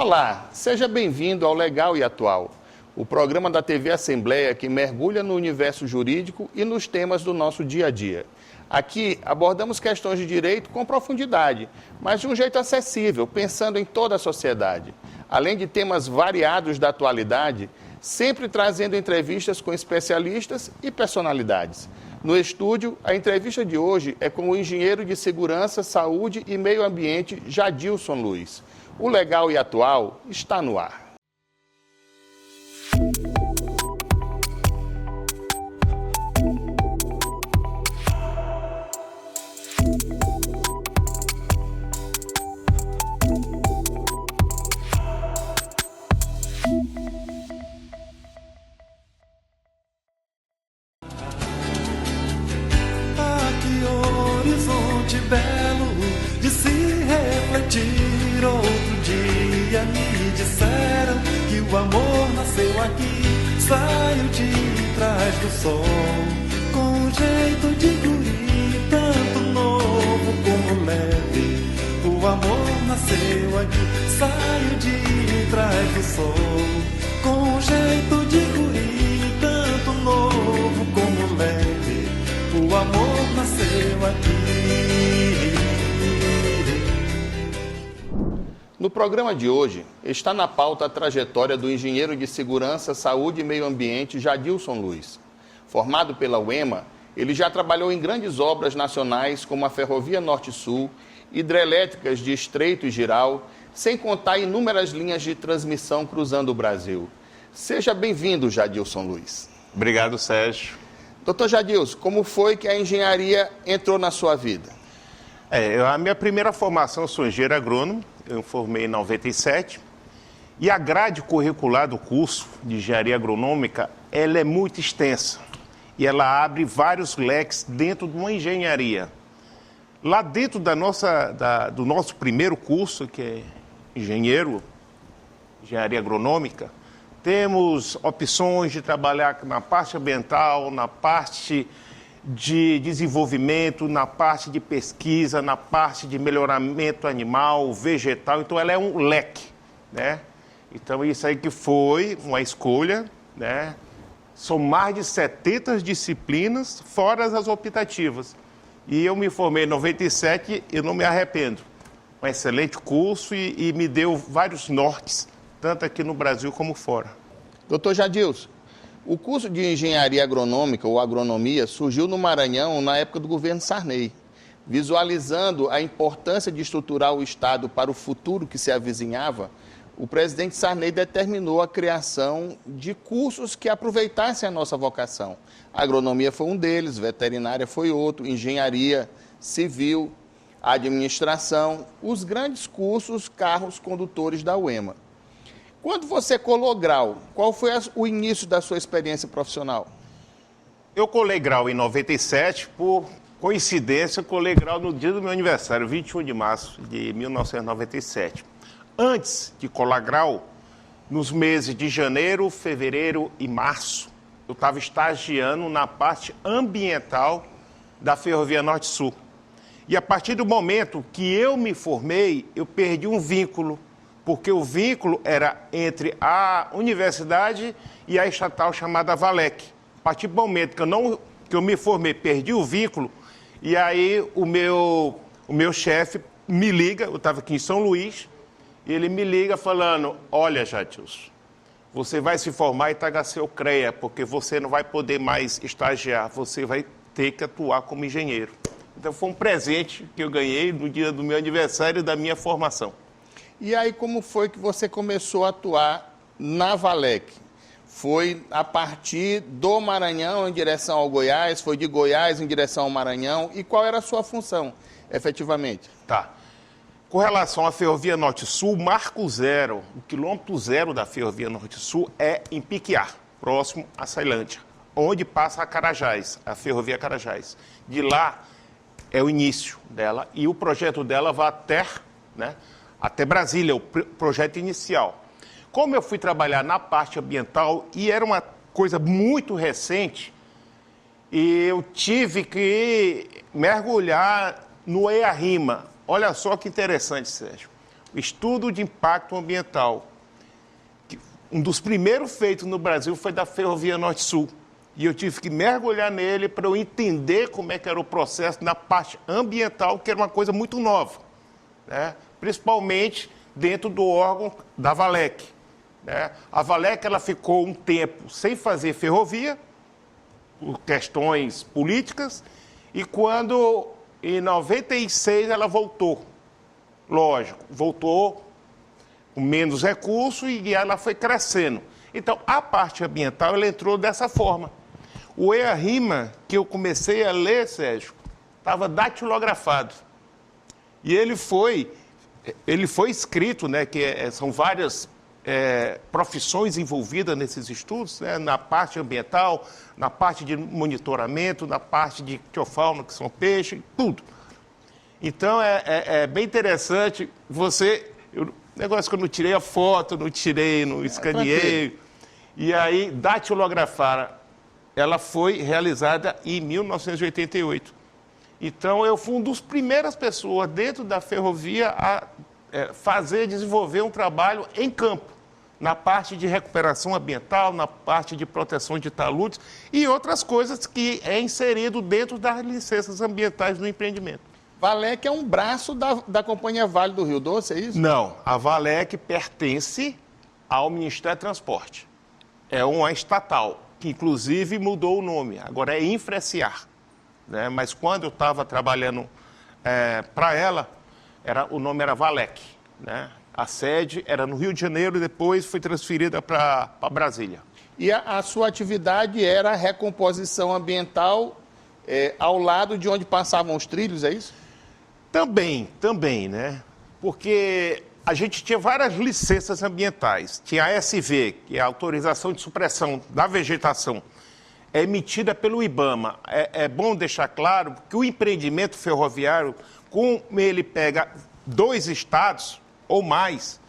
Olá, seja bem-vindo ao Legal e Atual, o programa da TV Assembleia que mergulha no universo jurídico e nos temas do nosso dia a dia. Aqui abordamos questões de direito com profundidade, mas de um jeito acessível, pensando em toda a sociedade. Além de temas variados da atualidade, sempre trazendo entrevistas com especialistas e personalidades. No estúdio, a entrevista de hoje é com o engenheiro de Segurança, Saúde e Meio Ambiente, Jadilson Luiz. O Legal e Atual está no ar. Belo de se refletir. Outro dia me disseram que o amor nasceu aqui, saiu de trás do sol, com um jeito de guri, tanto novo como leve. O amor nasceu aqui, saiu de trás do sol, com um jeito de guri, tanto novo como leve. O amor nasceu aqui. No programa de hoje, está na pauta a trajetória do engenheiro de Segurança, Saúde e Meio Ambiente, Jadilson Luiz. Formado pela UEMA, ele já trabalhou em grandes obras nacionais como a Ferrovia Norte-Sul, hidrelétricas de Estreito e Giral, sem contar inúmeras linhas de transmissão cruzando o Brasil. Seja bem-vindo, Jadilson Luiz. Obrigado, Sérgio. Doutor Jadilson, como foi que a engenharia entrou na sua vida? A minha primeira formação, eu sou engenheiro agrônomo, eu formei em 97, e a grade curricular do curso de engenharia agronômica, ela é muito extensa, e ela abre vários leques dentro de uma engenharia. Lá dentro do nosso primeiro curso, que é engenharia agronômica, temos opções de trabalhar na parte ambiental, na parte de desenvolvimento, na parte de pesquisa, na parte de melhoramento animal, vegetal. Então, ela é um leque, né? Então, isso aí que foi uma escolha, né? São mais de 70 disciplinas, fora as optativas. E eu me formei em 97 e não me arrependo. Um excelente curso e me deu vários nortes, tanto aqui no Brasil como fora. Doutor Jadilson, o curso de engenharia agronômica ou agronomia surgiu no Maranhão na época do governo Sarney, visualizando a importância de estruturar o Estado para o futuro que se avizinhava. O presidente Sarney determinou a criação de cursos que aproveitassem a nossa vocação. A agronomia foi um deles, veterinária foi outro, engenharia civil, administração, os grandes cursos carros condutores da UEMA. Quando você colou grau, qual foi o início da sua experiência profissional? Eu colei grau em 97, por coincidência, colei grau no dia do meu aniversário, 21 de março de 1997. Antes de colar grau, nos meses de janeiro, fevereiro e março, eu estava estagiando na parte ambiental da Ferrovia Norte-Sul. E a partir do momento que eu me formei, eu perdi um vínculo, porque o vínculo era entre a universidade e a estatal chamada Valec. A partir do momento que eu me formei, perdi o vínculo, e aí o meu chefe me liga, eu estava aqui em São Luís, e ele me liga falando: olha, Jadilson, você vai se formar em Itagaceu-CREA, porque você não vai poder mais estagiar, você vai ter que atuar como engenheiro. Então foi um presente que eu ganhei no dia do meu aniversário e da minha formação. E aí, como foi que você começou a atuar na Valec? Foi a partir do Maranhão em direção ao Goiás? Foi de Goiás em direção ao Maranhão? E qual era a sua função, efetivamente? Tá. Com relação à Ferrovia Norte-Sul, marco zero, o quilômetro zero da Ferrovia Norte-Sul é em Piquiá, próximo a Ceilândia, onde passa a Carajás, a Ferrovia Carajás. De lá é o início dela e o projeto dela vai até Brasília, o projeto inicial. Como eu fui trabalhar na parte ambiental e era uma coisa muito recente, e eu tive que mergulhar no EARIMA. Olha só que interessante, Sérgio. estudo de impacto ambiental. Um dos primeiros feitos no Brasil foi da Ferrovia Norte-Sul. E eu tive que mergulhar nele para eu entender como é que era o processo na parte ambiental, que era uma coisa muito nova, né? Principalmente dentro do órgão da Valec, né? A Valec ela ficou um tempo sem fazer ferrovia, por questões políticas, e quando, em 96, ela voltou. Lógico, voltou com menos recursos e ela foi crescendo. Então, a parte ambiental, ela entrou dessa forma. O EA-RIMA, que eu comecei a ler, Sérgio, estava datilografado. E ele foi escrito, né, são várias profissões envolvidas nesses estudos, né, na parte ambiental, na parte de monitoramento, na parte de ictiofauna, que são peixes, tudo. Então, é bem interessante negócio que eu não tirei a foto, não escaneei. E aí, datilografar, ela foi realizada em 1988. Então, eu fui uma das primeiras pessoas dentro da ferrovia a desenvolver um trabalho em campo, na parte de recuperação ambiental, na parte de proteção de taludes e outras coisas que é inserido dentro das licenças ambientais do empreendimento. Valec é um braço da Companhia Vale do Rio Doce, é isso? Não, a Valec pertence ao Ministério do Transporte. É uma estatal, que inclusive mudou o nome, agora é Infraciar, né? Mas quando eu estava trabalhando para ela, o nome era Valec, né? A sede era no Rio de Janeiro e depois foi transferida para Brasília. E a sua atividade era a recomposição ambiental ao lado de onde passavam os trilhos, é isso? Também, né? Porque a gente tinha várias licenças ambientais. Tinha a ASV, que é a autorização de supressão da vegetação, emitida pelo IBAMA. É bom deixar claro que o empreendimento ferroviário, como ele pega 2 estados ou mais,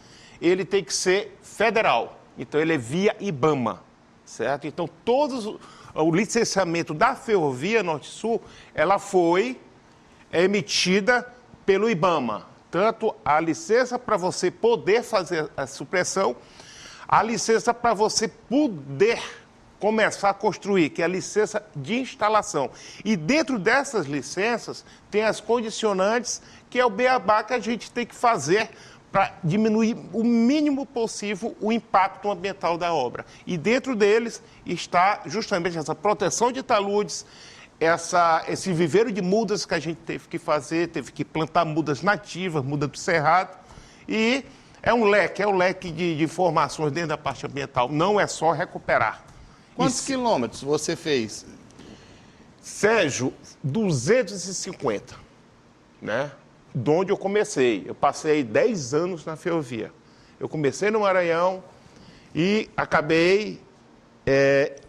ele tem que ser federal. Então, ele é via IBAMA, certo? Então, o licenciamento da Ferrovia Norte-Sul, ela foi emitida pelo IBAMA. Tanto a licença para você poder fazer a supressão, a licença para você poder começar a construir, que é a licença de instalação. E dentro dessas licenças, tem as condicionantes, que é o beabá que a gente tem que fazer para diminuir o mínimo possível o impacto ambiental da obra. E dentro deles está justamente essa proteção de taludes, esse viveiro de mudas que a gente teve que fazer, teve que plantar mudas nativas, muda do cerrado, e é um leque de informações dentro da parte ambiental, não é só recuperar. Quantos quilômetros você fez? Sérgio, 250, né? De onde eu comecei. Eu passei 10 anos na ferrovia. Eu comecei no Maranhão e acabei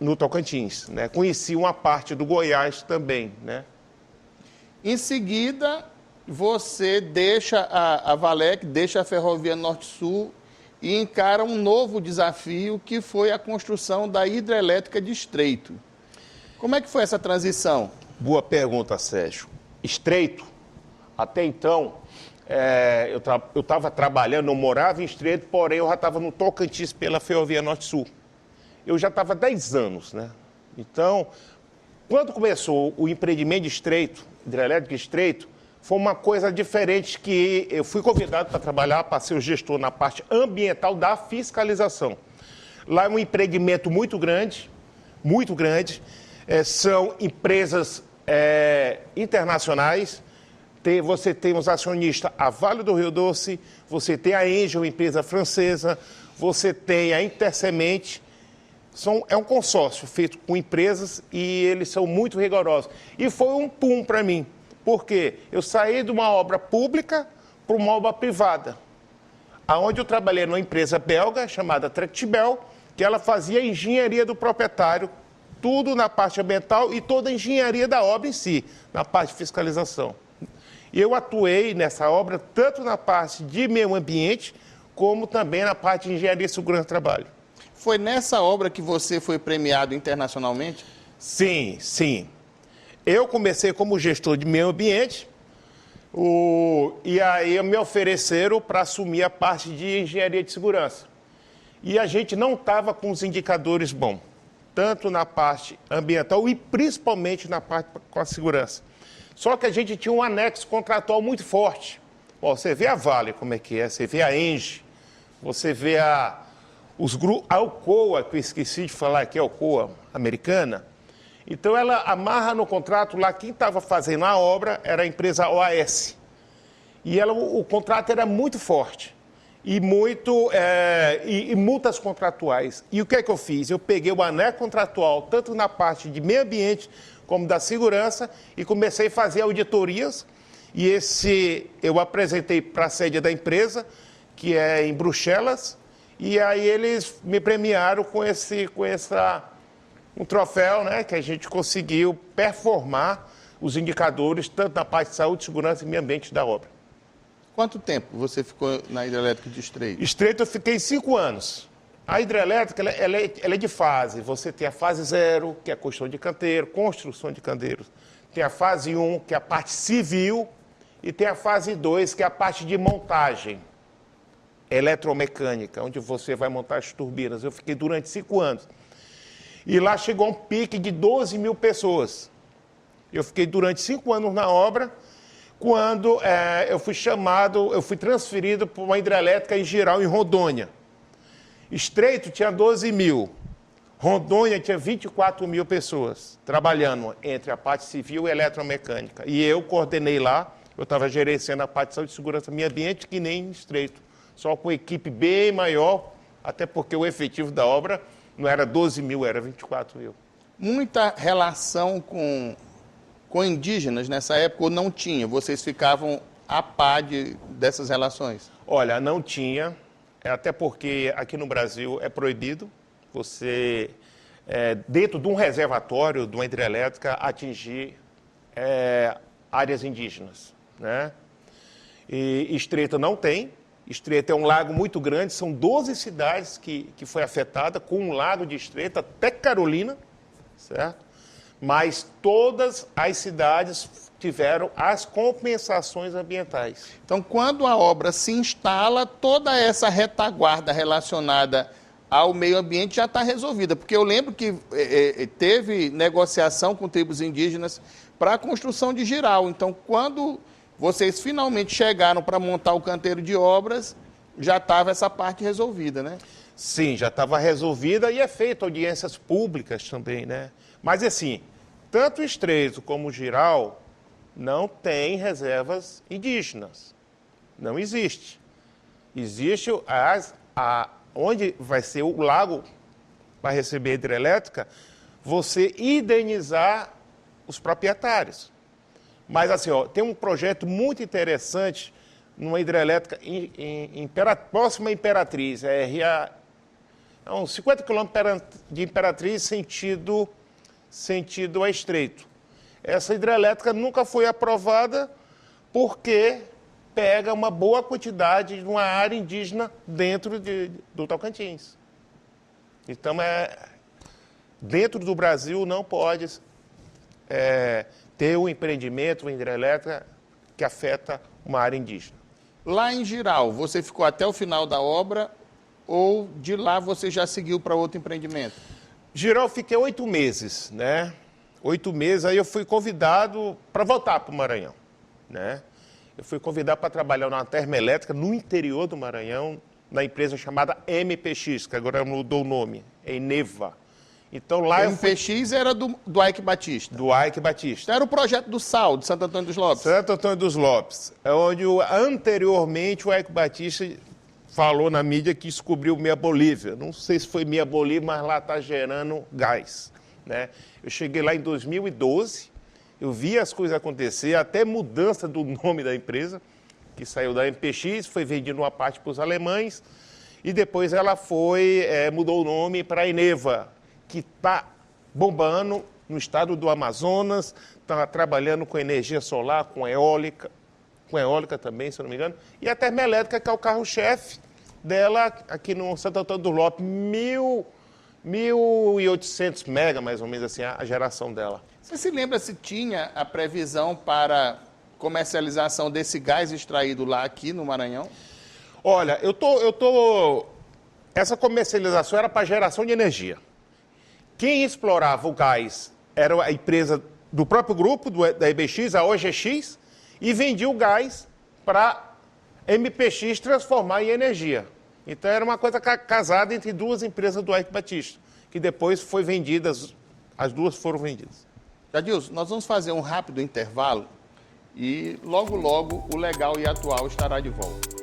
no Tocantins, né? Conheci uma parte do Goiás também, né? Em seguida, você deixa a Valec, deixa a Ferrovia Norte-Sul e encara um novo desafio, que foi a construção da hidrelétrica de Estreito. Como é que foi essa transição? Boa pergunta, Sérgio. Estreito, até então, eu estava trabalhando, eu morava em Estreito, porém eu já estava no Tocantins pela Ferrovia Norte-Sul. Eu já estava há 10 anos, né? Então, quando começou o empreendimento de Estreito, hidrelétrica de Estreito, foi uma coisa diferente, que eu fui convidado para trabalhar, para ser o gestor na parte ambiental da fiscalização. Lá é um empreendimento muito grande, são empresas internacionais, você tem os acionistas, a Vale do Rio Doce, você tem a Engie, empresa francesa, você tem a Intersemente. É um consórcio feito com empresas e eles são muito rigorosos. E foi um pum para mim, porque eu saí de uma obra pública para uma obra privada, onde eu trabalhei numa empresa belga chamada Tractibel, que ela fazia a engenharia do proprietário, tudo na parte ambiental e toda a engenharia da obra em si, na parte de fiscalização. E eu atuei nessa obra tanto na parte de meio ambiente, como também na parte de engenharia e segurança do trabalho. Foi nessa obra que você foi premiado internacionalmente? Sim. Eu comecei como gestor de meio ambiente, E aí me ofereceram para assumir a parte de engenharia de segurança. E a gente não estava com os indicadores bons, tanto na parte ambiental e principalmente na parte com a segurança. Só que a gente tinha um anexo contratual muito forte. Ó, você vê a Vale, como é que é, você vê a Engie, você vê a Alcoa, que eu esqueci de falar aqui, a Alcoa americana. Então ela amarra no contrato lá, quem estava fazendo a obra era a empresa OAS. E o contrato era muito forte. E multas contratuais. E o que é que eu fiz? Eu peguei o anexo contratual, tanto na parte de meio ambiente como da segurança, e comecei a fazer auditorias. E eu apresentei para a sede da empresa, que é em Bruxelas, e aí eles me premiaram com um troféu, né, que a gente conseguiu performar os indicadores, tanto na parte de saúde, segurança e meio ambiente da obra. Quanto tempo você ficou na hidrelétrica de Estreito? Estreito eu fiquei 5 anos. A hidrelétrica ela é de fase. Você tem a fase 0, que é a construção de canteiros. Tem a fase 1, que é a parte civil, e tem a fase 2, que é a parte de montagem eletromecânica, onde você vai montar as turbinas. Eu fiquei durante 5 anos. E lá chegou um pique de 12 mil pessoas. Eu fiquei durante 5 anos na obra, quando eu fui transferido para uma hidrelétrica em geral em Rondônia. Estreito tinha 12 mil. Rondônia tinha 24 mil pessoas trabalhando entre a parte civil e eletromecânica. E eu coordenei lá, eu estava gerenciando a parte de saúde e segurança do meio ambiente, que nem Estreito. Só com equipe bem maior, até porque o efetivo da obra não era 12 mil, era 24 mil. Muita relação com indígenas nessa época ou não tinha? Vocês ficavam a par dessas relações? Olha, não tinha, até porque aqui no Brasil é proibido você, dentro de um reservatório, de uma hidrelétrica, atingir áreas indígenas, né? E Estreito não tem. Estreito é um lago muito grande, são 12 cidades que foi afetada com um lago de Estreito, até Carolina, certo? Mas todas as cidades tiveram as compensações ambientais. Então, quando a obra se instala, toda essa retaguarda relacionada ao meio ambiente já está resolvida, porque eu lembro que teve negociação com tribos indígenas para a construção de Jirau. Então, quando vocês finalmente chegaram para montar o canteiro de obras, já estava essa parte resolvida, né? Sim, já estava resolvida e é feita audiências públicas também, né? Mas assim, tanto o Estreito como o Jirau não tem reservas indígenas. Não existe. Existe onde vai ser o lago para receber a hidrelétrica, você indenizar os proprietários. Mas assim, tem um projeto muito interessante numa hidrelétrica próxima à Imperatriz, uns 50 quilômetros de Imperatriz, sentido a Estreito. Essa hidrelétrica nunca foi aprovada porque pega uma boa quantidade de uma área indígena dentro do Tocantins. Então, dentro do Brasil não pode ter um empreendimento, uma hidrelétrica que afeta uma área indígena. Lá em Jirau, você ficou até o final da obra ou de lá você já seguiu para outro empreendimento? Jirau, fiquei 8 meses, né? 8 meses, aí eu fui convidado para voltar para o Maranhão, né? Eu fui convidado para trabalhar numa termoelétrica no interior do Maranhão, na empresa chamada MPX, que agora mudou o nome, é Eneva. Então lá MPX era do Ike Batista. Do Ike Batista. Era o projeto do Sal, de Santo Antônio dos Lopes. Santo Antônio dos Lopes, é onde anteriormente o Ike Batista falou na mídia que descobriu Meia Bolívia. Não sei se foi Meia Bolívia, mas lá está gerando gás, né? Eu cheguei lá em 2012, eu vi as coisas acontecer, até mudança do nome da empresa, que saiu da MPX, foi vendida uma parte para os alemães, e depois ela mudou o nome para a Eneva, que está bombando no estado do Amazonas, está trabalhando com energia solar, com eólica também, se eu não me engano, e a termoelétrica, que é o carro-chefe dela aqui no Santo Antônio do Lopes, 1.800 mega, mais ou menos assim, a geração dela. Você se lembra se tinha a previsão para comercialização desse gás extraído lá aqui no Maranhão? Olha, essa comercialização era para geração de energia. Quem explorava o gás era a empresa do próprio grupo, da IBX, a OGX, e vendia o gás para MPX transformar em energia. Então era uma coisa casada entre duas empresas do Eike Batista, que depois foi vendidas, as duas foram vendidas. Jadilson, nós vamos fazer um rápido intervalo e logo, logo o Legal e Atual estará de volta.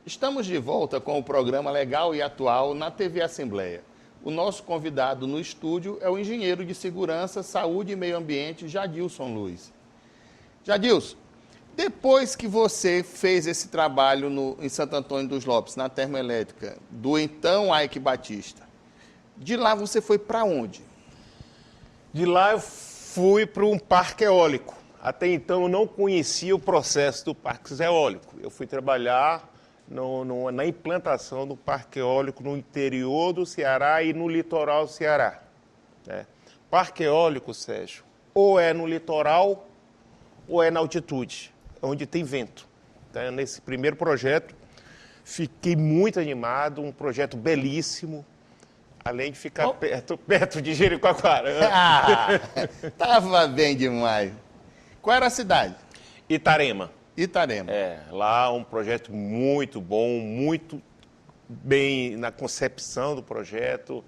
Estamos de volta com o programa Legal e Atual na TV Assembleia. O nosso convidado no estúdio é o engenheiro de segurança, saúde e meio ambiente, Jadilson Luiz. Jadilson, depois que você fez esse trabalho em Santo Antônio dos Lopes, na termoelétrica, do então Eike Batista, de lá você foi para onde? De lá eu fui para um parque eólico. Até então eu não conhecia o processo do parque eólico. Eu fui trabalhar na implantação do parque eólico no interior do Ceará e no litoral do Ceará. Parque eólico, Sérgio, ou é no litoral ou é na altitude, onde tem vento. Então, nesse primeiro projeto, fiquei muito animado, um projeto belíssimo, além de ficar perto de Jericoacoara. Tava bem demais. Qual era a cidade? Itarema. Itarema. Lá um projeto muito bom, muito bem na concepção do projeto,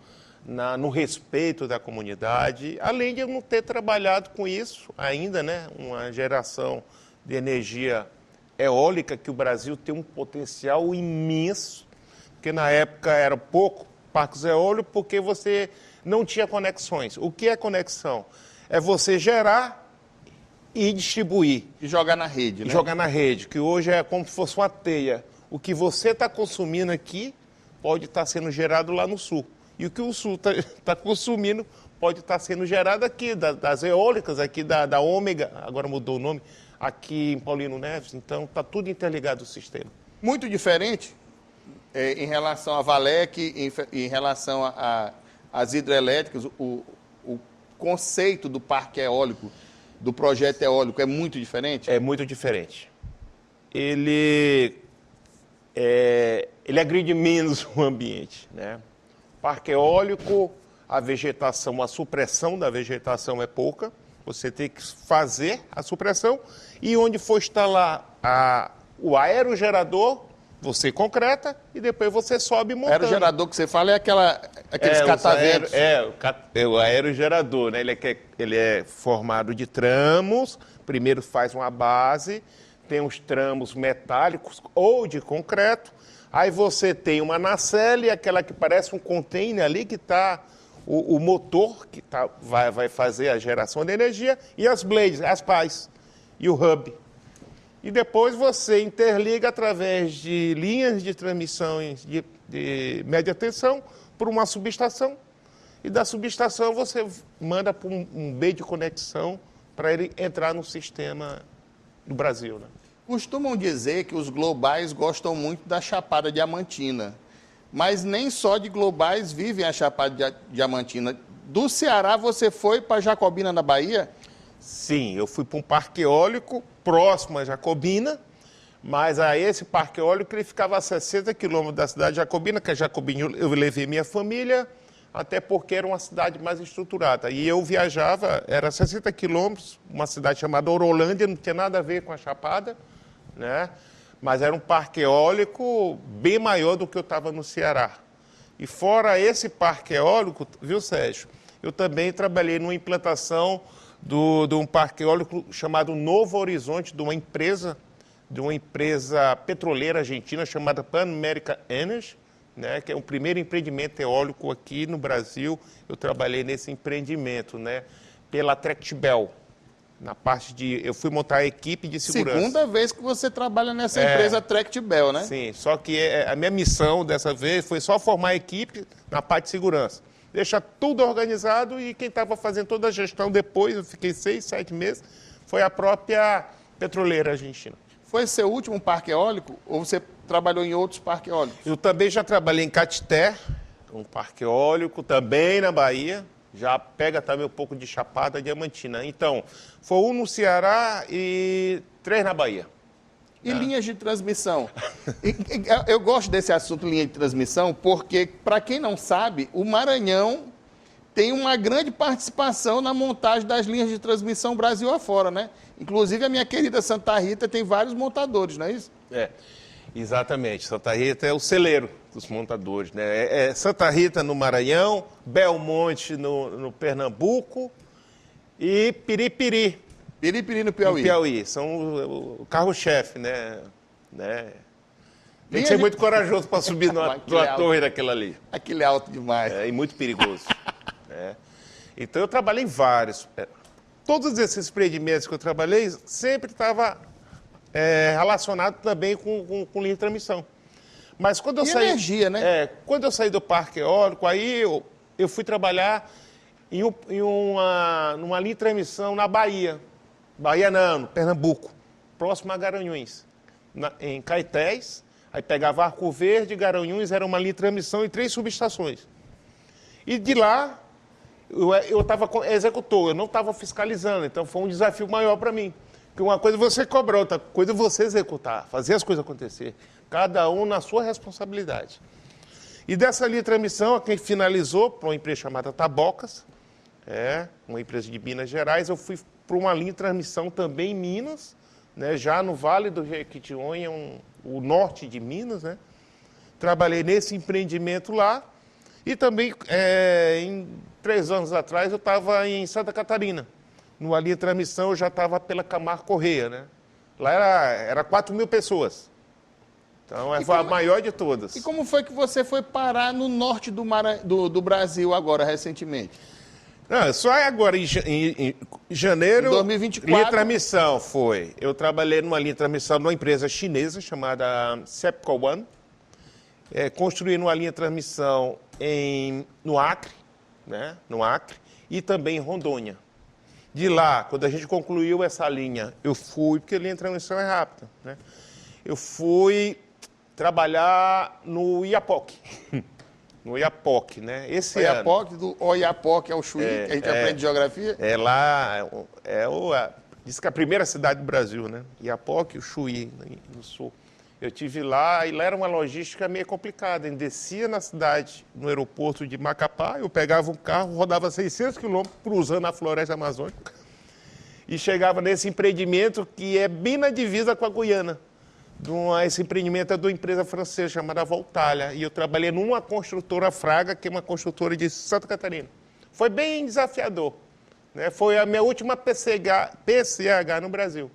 no respeito da comunidade, além de eu não ter trabalhado com isso ainda, né? Uma geração de energia eólica, que o Brasil tem um potencial imenso, porque na época era pouco parques eólicos, porque você não tinha conexões. O que é conexão? É você gerar e distribuir. E jogar na rede, né? Jogar na rede, que hoje é como se fosse uma teia. O que você está consumindo aqui pode estar sendo gerado lá no sul. E o que o sul está consumindo pode estar sendo gerado aqui, das eólicas, aqui da Ômega, agora mudou o nome, aqui em Paulino Neves. Então, está tudo interligado o sistema. Muito diferente em relação à Valec, em relação às hidrelétricas, o conceito do parque eólico, do projeto eólico, é muito diferente? É muito diferente. Ele agride menos o ambiente, né? Parque eólico, a vegetação, a supressão da vegetação é pouca, você tem que fazer a supressão, e onde for instalar o aerogerador, você concreta e depois você sobe montando. O aerogerador que você fala é aqueles cataventos. O aerogerador, né? Ele é formado de tramos, primeiro faz uma base, tem os tramos metálicos ou de concreto, aí você tem uma nacelle, aquela que parece um container ali, que está o motor, que vai fazer a geração de energia, e as blades, as pás, e o hub. E depois você interliga através de linhas de transmissões de média tensão por uma subestação, e da subestação você manda para um B de conexão para ele entrar no sistema do Brasil, né? Costumam dizer que os globais gostam muito da Chapada Diamantina, mas nem só de globais vivem a Chapada Diamantina. Do Ceará você foi para Jacobina, na Bahia? Sim, eu fui para um parque eólico próximo a Jacobina, mas a esse parque eólico ele ficava a 60 quilômetros da cidade de Jacobina, que a Jacobina eu levei minha família, até porque era uma cidade mais estruturada. E eu viajava, era 60 quilômetros, uma cidade chamada Orolândia, não tinha nada a ver com a Chapada, né? Mas era um parque eólico bem maior do que eu estava no Ceará. E fora esse parque eólico, viu, Sérgio, eu também trabalhei numa implantação de um parque eólico chamado Novo Horizonte, de uma empresa petroleira argentina chamada Pan American Energy, né, que é o primeiro empreendimento eólico aqui no Brasil. Eu trabalhei nesse empreendimento, né, pela Tractbel. Na parte eu fui montar a equipe de segurança. Segunda vez que você trabalha nessa empresa Tractbel, né? Sim, só que a minha missão dessa vez foi só formar a equipe na parte de segurança. deixa tudo organizado e quem estava fazendo toda a gestão depois, eu fiquei 6, 7 meses, foi a própria petroleira argentina. Foi seu último parque eólico ou você trabalhou em outros parques eólicos? Eu também já trabalhei em Caeté, um parque eólico, também na Bahia, já pega também um pouco de Chapada Diamantina. Então, foi um no Ceará e 3 na Bahia. E linhas de transmissão? Eu gosto desse assunto, linha de transmissão, porque, para quem não sabe, o Maranhão tem uma grande participação na montagem das linhas de transmissão Brasil afora, né? Inclusive, a minha querida Santa Rita tem vários montadores, não é isso? Exatamente. Santa Rita é o celeiro dos montadores, né? É Santa Rita no Maranhão, Belmonte no Pernambuco e Piripiri. Piripiri no Piauí. No Piauí. São o carro-chefe, né? Tem que ser muito corajoso para subir numa torre daquela ali. Aquilo é alto demais. E muito perigoso. Então, eu trabalhei em vários. Todos esses empreendimentos que eu trabalhei sempre estava relacionado também com linha de transmissão. Mas quando eu saí... energia, né? Quando eu saí do parque eólico, aí eu fui trabalhar numa linha de transmissão na Bahia. Bahia não, no Pernambuco, próximo a Garanhuns. Em Caetés, aí pegava Arco Verde, Garanhuns, era uma linha de transmissão em 3 subestações. E de lá, eu estava executor, eu não estava fiscalizando, então foi um desafio maior para mim. Porque uma coisa é você cobrar, outra coisa é você executar, fazer as coisas acontecer. Cada um na sua responsabilidade. E dessa linha de transmissão, quem finalizou, para uma empresa chamada Tabocas, uma empresa de Minas Gerais, eu fui para uma linha de transmissão também em Minas, né, já no Vale do Jequitinhonha, o norte de Minas, né? Trabalhei nesse empreendimento lá e também, em 3 anos atrás, eu estava em Santa Catarina. Numa linha de transmissão, eu já estava pela Camargo Correia, né? Lá era 4.000 pessoas. Então, foi a maior de todas. E como foi que você foi parar no norte do Brasil agora, recentemente? Não, só agora, em janeiro, em 2024, linha de transmissão foi. Eu trabalhei numa linha de transmissão numa empresa chinesa chamada Sepco One. Construí uma linha de transmissão no Acre, né? No Acre, e também em Rondônia. De lá, quando a gente concluiu essa linha, eu fui, porque a linha de transmissão é rápida, né? Eu fui trabalhar no Iapoque. No Iapoque, né? Esse Iapoque, do Oiapoque ao Chuí, que a gente aprende geografia. Diz que é a primeira cidade do Brasil, né? Iapoque e o Chuí, no sul. Eu estive lá e lá era uma logística meio complicada. Eu descia na cidade, no aeroporto de Macapá, eu pegava um carro, rodava 600 quilômetros, cruzando a floresta amazônica, e chegava nesse empreendimento que é bem na divisa com a Guiana. Esse empreendimento é de uma empresa francesa chamada Voltalha. E eu trabalhei numa construtora Fraga, que é uma construtora de Santa Catarina. Foi bem desafiador, né? Foi a minha última PCH no Brasil.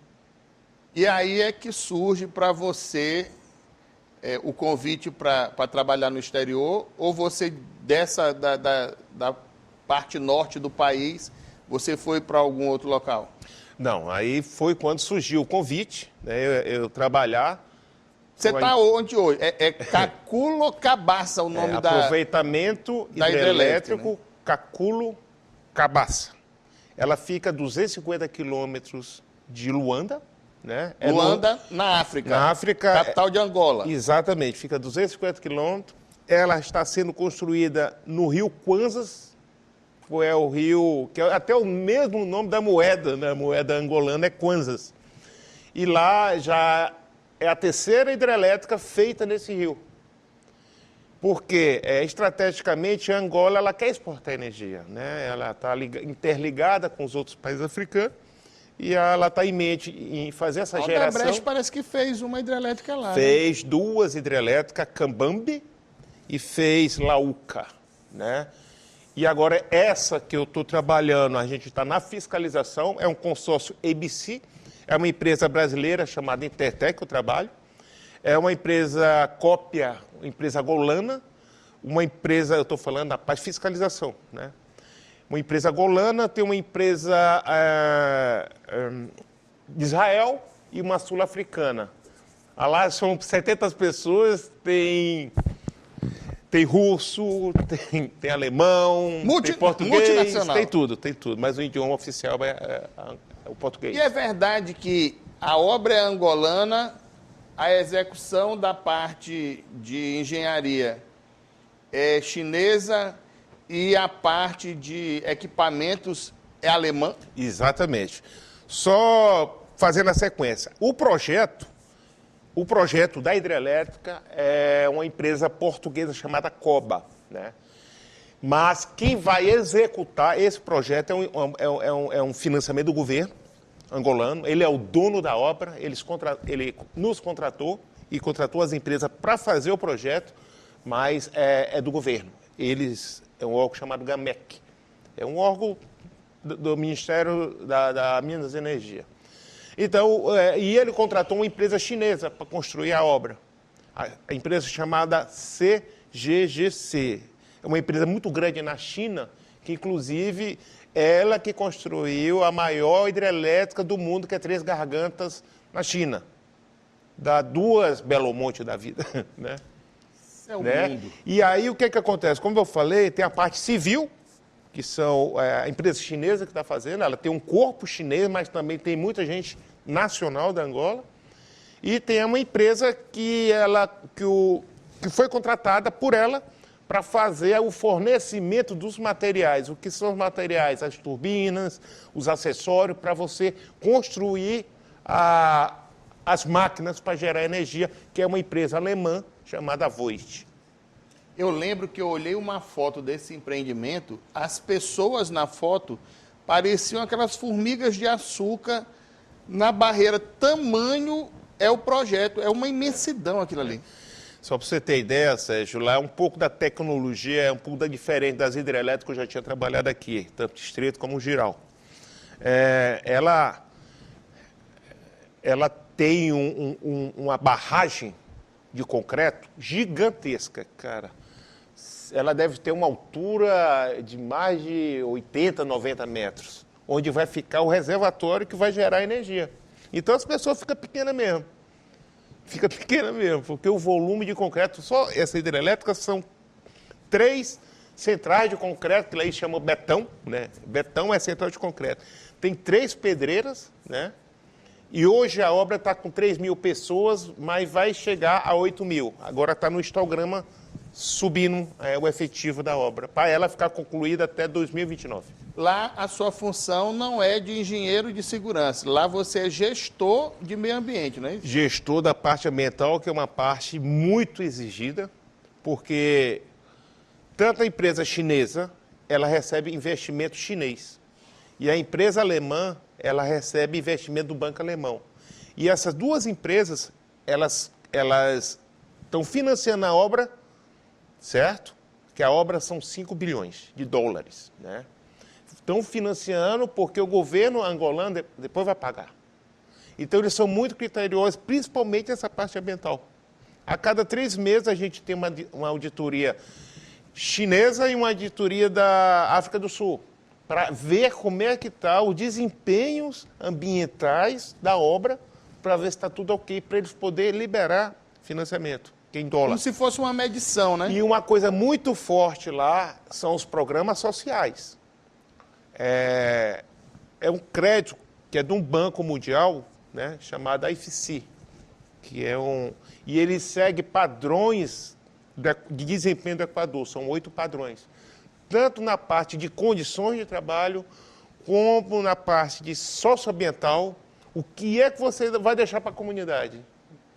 E aí é que surge para você o convite para trabalhar no exterior, ou você, da parte norte do país, você foi para algum outro local? Não, aí foi quando surgiu o convite, né, eu trabalhar. Você está onde hoje? Caculo Cabaça o nome aproveitamento hidrelétrico, né? Caculo Cabaça. Ela fica a 250 quilômetros de Luanda, né? Luanda, na África. Na África. Capital de Angola. Exatamente, fica a 250 quilômetros. Ela está sendo construída no rio Kwanzas. É o rio, que é até o mesmo nome da moeda, né? A moeda angolana é Kwanzas. E lá já é a 3ª hidrelétrica feita nesse rio. Porque, estrategicamente, a Angola ela quer exportar energia, né? Ela está interligada com os outros países africanos e ela está em mente em fazer essa geração. A Odebrecht parece que fez uma hidrelétrica lá. Fez 2 hidrelétricas, Cambambi, e fez Lauca, né? E agora, essa que eu estou trabalhando, a gente está na fiscalização, é um consórcio ABC, é uma empresa brasileira chamada Intertec, que eu trabalho, é uma empresa cópia, uma empresa golana, uma empresa, eu estou falando da parte de fiscalização, né? Uma empresa golana, tem uma empresa de Israel e uma sul-africana. Lá são 70 pessoas, tem Tem russo, tem alemão, tem português, multinacional. tem tudo. Mas o idioma oficial é o português. E é verdade que a obra é angolana, a execução da parte de engenharia é chinesa e a parte de equipamentos é alemã? Exatamente. Só fazendo a sequência. O projeto da hidrelétrica é uma empresa portuguesa chamada Coba, né? Mas quem vai executar esse projeto é um financiamento do governo angolano. Ele é o dono da obra, ele nos contratou e contratou as empresas para fazer o projeto, mas é do governo. É um órgão chamado GAMEC. É um órgão do Ministério da Minas e Energia. Então, e ele contratou uma empresa chinesa para construir a obra. A empresa chamada CGGC. É uma empresa muito grande na China, que inclusive ela que construiu a maior hidrelétrica do mundo, que é Três Gargantas, na China. Dá 2 Belo Monte da vida, né? Isso é o né? mundo. E aí o que acontece? Como eu falei, tem a parte civil, que são a empresa chinesa que está fazendo, ela tem um corpo chinês, mas também tem muita gente nacional da Angola. E tem uma empresa que foi contratada por ela para fazer o fornecimento dos materiais. O que são os materiais? As turbinas, os acessórios, para você construir as máquinas para gerar energia, que é uma empresa alemã chamada Voith. Eu lembro que eu olhei uma foto desse empreendimento, as pessoas na foto pareciam aquelas formigas de açúcar na barreira. Tamanho é o projeto, é uma imensidão aquilo ali. Só para você ter ideia, Sérgio, lá é um pouco da tecnologia, é um pouco da diferente das hidrelétricas que eu já tinha trabalhado aqui, tanto Estreito como Giral. Ela tem uma barragem de concreto gigantesca, cara. Ela deve ter uma altura de mais de 80, 90 metros, onde vai ficar o reservatório que vai gerar energia. Então as pessoas ficam pequenas mesmo. Fica pequena mesmo, porque o volume de concreto, só essa hidrelétrica são 3 centrais de concreto, que lá eles chamam betão, né? Betão é central de concreto. Tem 3 pedreiras, né? E hoje a obra está com 3.000 pessoas, mas vai chegar a 8.000. Agora está no histograma subindo o efetivo da obra, para ela ficar concluída até 2029. Lá a sua função não é de engenheiro de segurança, lá você é gestor de meio ambiente, não é isso? Gestor da parte ambiental, que é uma parte muito exigida, porque tanto a empresa chinesa, ela recebe investimento chinês, e a empresa alemã, ela recebe investimento do Banco Alemão. E essas duas empresas, elas estão financiando a obra, certo? Que a obra são 5 bilhões de dólares, né? Estão financiando porque o governo angolano depois vai pagar. Então, eles são muito criteriosos, principalmente essa parte ambiental. A cada 3 meses, a gente tem uma auditoria chinesa e uma auditoria da África do Sul, para ver como é que está os desempenhos ambientais da obra, para ver se está tudo ok, para eles poderem liberar financiamento, que é em dólar. Como se fosse uma medição, né? E uma coisa muito forte lá são os programas sociais. É um crédito que é de um banco mundial, né, chamado IFC, e ele segue padrões de desempenho do Equador, são 8 padrões, tanto na parte de condições de trabalho, como na parte de socioambiental. O que é que você vai deixar para a comunidade?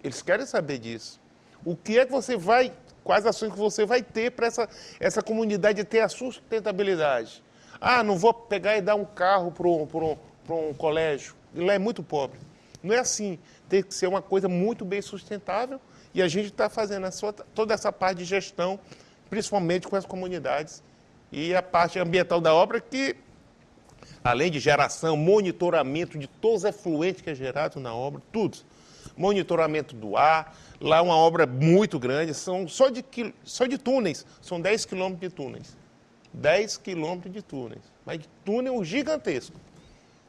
Eles querem saber disso. O que é que você vai, quais ações que você vai ter para essa comunidade ter a sustentabilidade? Ah, não vou pegar e dar um carro para um colégio. Lá é muito pobre. Não é assim. Tem que ser uma coisa muito bem sustentável, e a gente está fazendo toda essa parte de gestão, principalmente com as comunidades, e a parte ambiental da obra, que, além de geração, monitoramento de todos os efluentes que é gerado na obra, tudo. Monitoramento do ar, lá é uma obra muito grande, só de túneis, são 10 quilômetros de túneis. 10 quilômetros de túneis, mas de túnel gigantesco,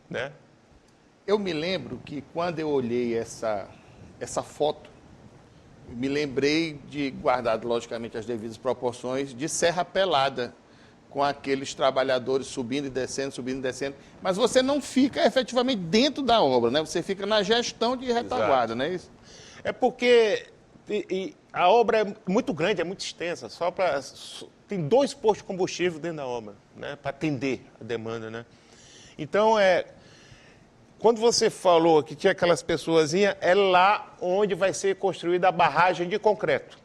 né? Eu me lembro que quando eu olhei essa foto, me lembrei de, guardado logicamente as devidas proporções, de Serra Pelada, com aqueles trabalhadores subindo e descendo, mas você não fica efetivamente dentro da obra, né? Você fica na gestão de retaguarda, não é isso? É porque a obra é muito grande, é muito extensa, tem 2 postos de combustível dentro da obra, né? Para atender a demanda, né? Então, quando você falou que tinha aquelas pessoazinhas, é lá onde vai ser construída a barragem de concreto,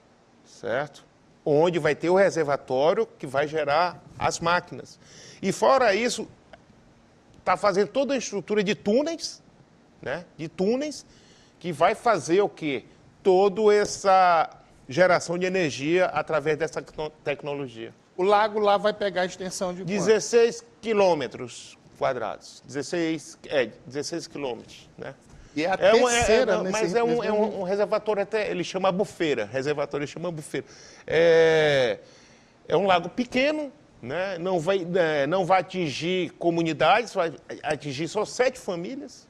certo? Onde vai ter o reservatório que vai gerar as máquinas. E fora isso, está fazendo toda a estrutura de túneis, né? De túneis, que vai fazer o quê? Toda essa geração de energia através dessa tecnologia. O lago lá vai pegar a extensão de quanto? 16 quilômetros quadrados. 16 quilômetros, né? E é a terceira nesse mas é um reservatório até, ele chama Bufeira, reservatório chama Bufeira. É um lago pequeno, né? Não vai atingir comunidades, vai atingir só 7 famílias.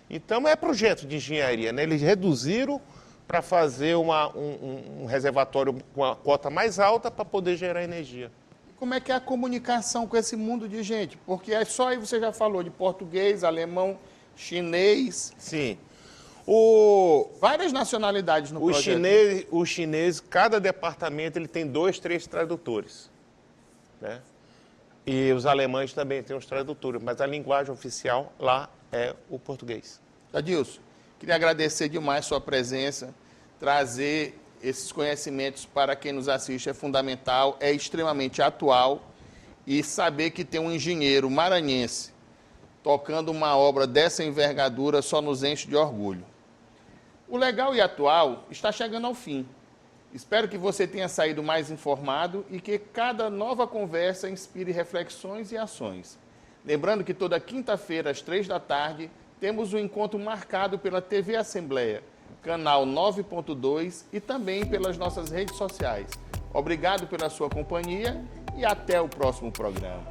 Então é projeto de engenharia, né? Eles reduziram para fazer um reservatório com a cota mais alta para poder gerar energia. Como é que é a comunicação com esse mundo de gente? Porque só aí você já falou de português, alemão, chinês. Sim. Várias nacionalidades no projeto. O chinês, cada departamento ele tem 2, 3 tradutores, né? E os alemães também têm os tradutores, mas a linguagem oficial lá é o português. Adilson, queria agradecer demais sua presença, trazer esses conhecimentos para quem nos assiste é fundamental, é extremamente atual, e saber que tem um engenheiro maranhense tocando uma obra dessa envergadura só nos enche de orgulho. O Legal e Atual está chegando ao fim. Espero que você tenha saído mais informado e que cada nova conversa inspire reflexões e ações. Lembrando que toda quinta-feira, às 15h, temos um encontro marcado pela TV Assembleia, canal 9.2 e também pelas nossas redes sociais. Obrigado pela sua companhia e até o próximo programa.